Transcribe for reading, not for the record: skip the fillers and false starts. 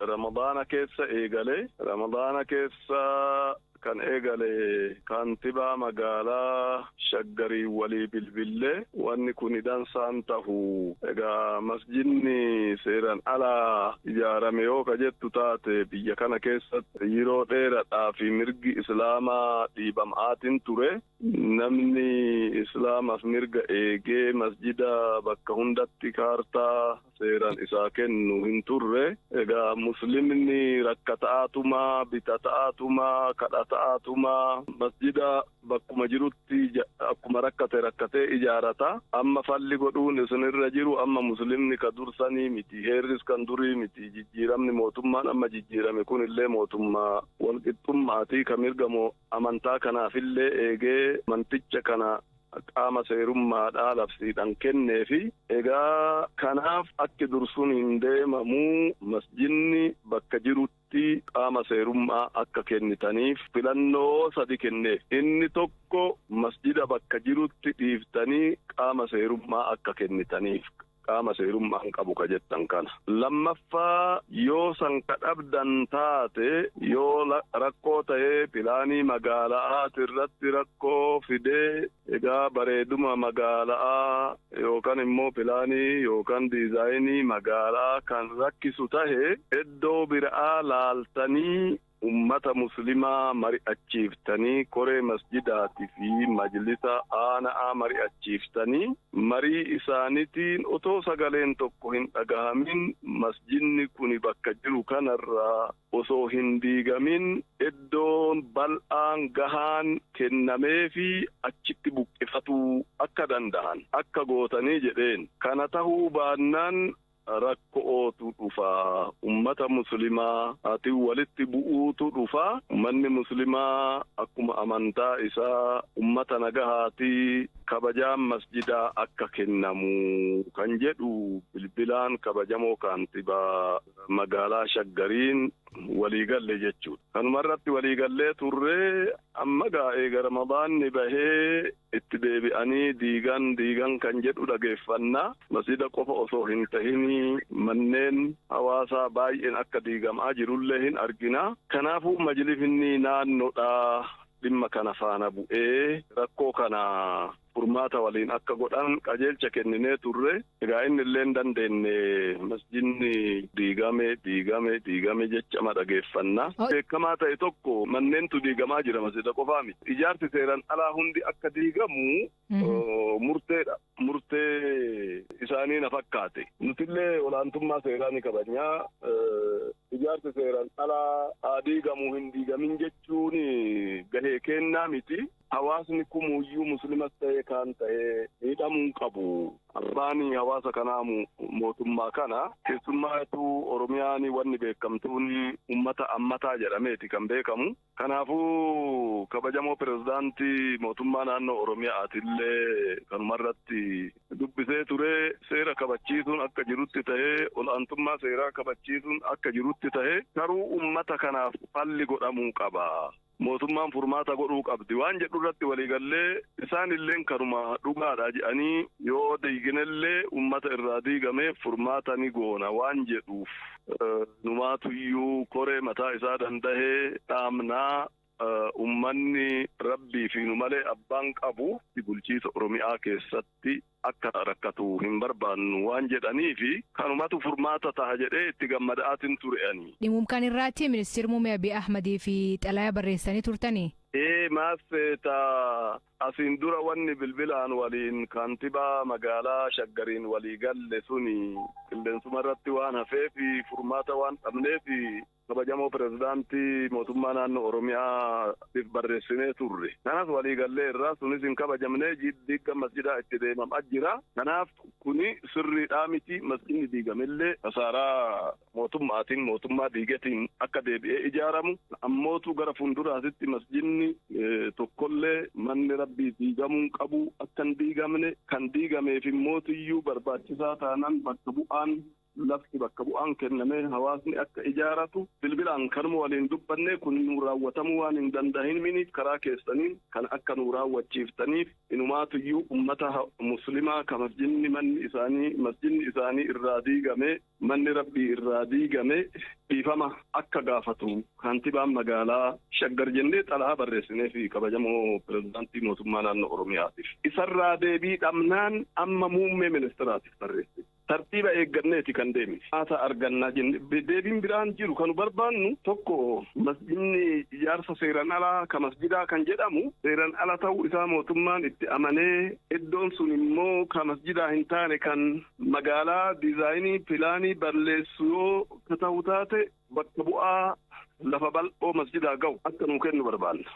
رمضان كيسا إيغالي رمضان كيسا كان إيغالي كان تبا مقالا شجري ولي بالبلة وأن كوني دان سانته إيغا مسجدني سيران على إجارة ميوكا جتو تاتي بيا كان كيسا يرو ديرة في مرق إسلاما ديبام آتين توري نمني إسلام أسمرق إيغي مسجدا بكا هندتي كارتا سيران إساكن نوهن توري إيغا مسلمني ركتاتما بتاتاتما كداتاتما مسجدا بكما جروتي أكما ركتي إجارتا أما فالي قدون سنر جيرو أما مسلمني كدرساني متي هيرس كندوري متي جيرامني موتما أما جيرام يكون اللي موتما والقطم آتي كمرقمو أمانتا كنا في اللي إيغي منتج كنا qaama seerummaadhaa labsiidhaan kenneefi egaa kanaaf akka dursuun hin deemamuu masjidni bakka jirutti qaama seerummaa akka kennitaniif filannoo sadi kenneef inni tokko masjida bakka jirutti dhiiftanii qaama seerummaa akka kennitaniif qaama seerummaan qabu ka jettan kana lammaffaa yoo san kadhabdan taate yoo rakkoo ta'ee pilaanii magaalaa irratti rakkoo fidee egaa bareeduma magaalaa yookaan immoo pilaanii yookaan diizaayinii magaalaa kan rakkisu tahe iddoo biraa laaltanii ummata muslimaa mari'achiiftanii koree masjidaati fi majlisa aanaa mari'achiiftanii marii isaaniitiin otoo sagaleen tokko hin dhagahamin masjidni kuni bakka jiru kanarraa osoo hin diigamin iddoon bal'aan gahaan kennamee fi achitti buqqifatuu akka danda'an akka gootanii jedheen kana tahuu baannaan rakkootu dhufa ummata muslimaa ati walitti bu'uutu dhufa ummanni muslimaa akkuma amantaa isaa ummata nagahaati kabajaan masjidaa akka kennamu kan jedhu bilbilaan kabajamoo kaantibaa magaalaa shaggariin waliigalle jechuudha. Kanumarratti waliigallee turree amma gaa'ee gara Ramadaanni bahee itti deebi'anii diigan kan jedhu dhageeffannaa masjida qofa osoo hin tahini manneen hawaasaa baay'een akka diigamaa jirullee hin argina. Kanaafuu majlisni naannoodhaa dhimma kana faana bu'ee rakkoo kana furmaata waliin akka godhan qajeelcha kenninee turre egaa inni illee dandeenye masjidni diigame jecha dhageeffannaa beekamaa ta'e tokko manneentu diigamaa jira masjida qofaa miti ijaarsi seeran alaa hundi akka diigamu murtee isaanii na fakkaate nutillee olaantummaa seeraa ni kabajnaa ijaarsi seeran alaa haa diigamu hin diigamin jechuun gahee kennaa miti. Hawaasni kumuyyuu muslimas ta'ee kan ta'ee miidhamuu qabu. Abbaan hawaasa kanaa mootummaa kana keessummaatu Oromiyaan wanni beekamtuun ummata ammataa jedhameeti kan beekamu. Kanaafuu kabajamoo pirezidaantii mootummaa naannoo Oromiyaatillee kanumarratti dubbisee ture seera kabachiisuun akka jirutti ta'ee olaantummaa seeraa kabachiisuun akka jirutti ta'ee garuu ummata kanaaf falli godhamuu qaba. Mootummaan furmaata godhuu qabdi waan jedhu irratti waliigallee isaan illee karuma dhugaadha jedhanii yoo diiginellee ummata irraa diigamee furmaata ni goona waan jedhuuf numaatuyyuu koree mataa isaa dandahee dhaamnaa ummanni rabbii fi nu malee abbaan qabu bulchiisa Oromiyaa keessatti akka rakkatu hin barbaannu waan jedhaniifi kanumatu furmaata ta'a jedhee itti gammadaatiin ture'anii. Dhimma kan irratti ministeerri muummee Abiy Ahmadii fi xalayaa barreessanii turtanii. Maasfeeta asiin dura wanni bilbilaan waliin kaantibaa magaalaa shaggariin walii galle suni qilleensuma irratti waan hafee fi furmaata waan dhabneefi kabajamoo pirezidaantii mootummaa naannoo Oromiyaa barreessinee turre. Kanaaf waliigallee irraa sunis hin kabajamnee diiga masjidaa itti deemamaa jira. Kanaaf kuni sirriidhaa miti masjidni diigamellee kasaaraa mootummaa diigatiin akka deebi'ee ijaaramu ammootu gara fuulduraasitti masjidni tokkollee manni rabbii diigamuu qabu akka hin diigamne kan diigameef immootiyyuu barbaachisaa taanan bakka bu'aan lafti bakka bu'aan kennamee hawaasni akka ijaaratu bilbilaan kanuma waliin dubbanne kun nu raawwatamuu waan hin danda'iniif karaa keessaniin kan akka nu raawwachiiftaniif inumaatuyyuu ummata muslimaa ka masjidni isaanii irraa diigame manni rabbii irraa diigame dhiifama akka gaafatu kantiibaan magaalaa Shaggar jennee xalayaa barreessinee fi kabajamoo pirezidaantii mootummaa naannoo Oromiyaatiif. Isarraa deebii dhabnaan amma muummee ministiraatiif barreesse. Tartiiba eegganneeti kan deemne. Haata argannaa jenne deebiin biraan jiru kan barbaannu tokko masjidni ijaarsa seeran alaa ka masjidaa kan jedhamu seeran ala ta'uu isaa mootummaan itti amanee iddoon sun immoo ka masjidaa hin taane kan magaalaa diizaayinii pilaanii balleessu yoo ta'u taate bakka bu'aa lafa bal'oo masjidaa ga'u akka nuu kennu barbaanna.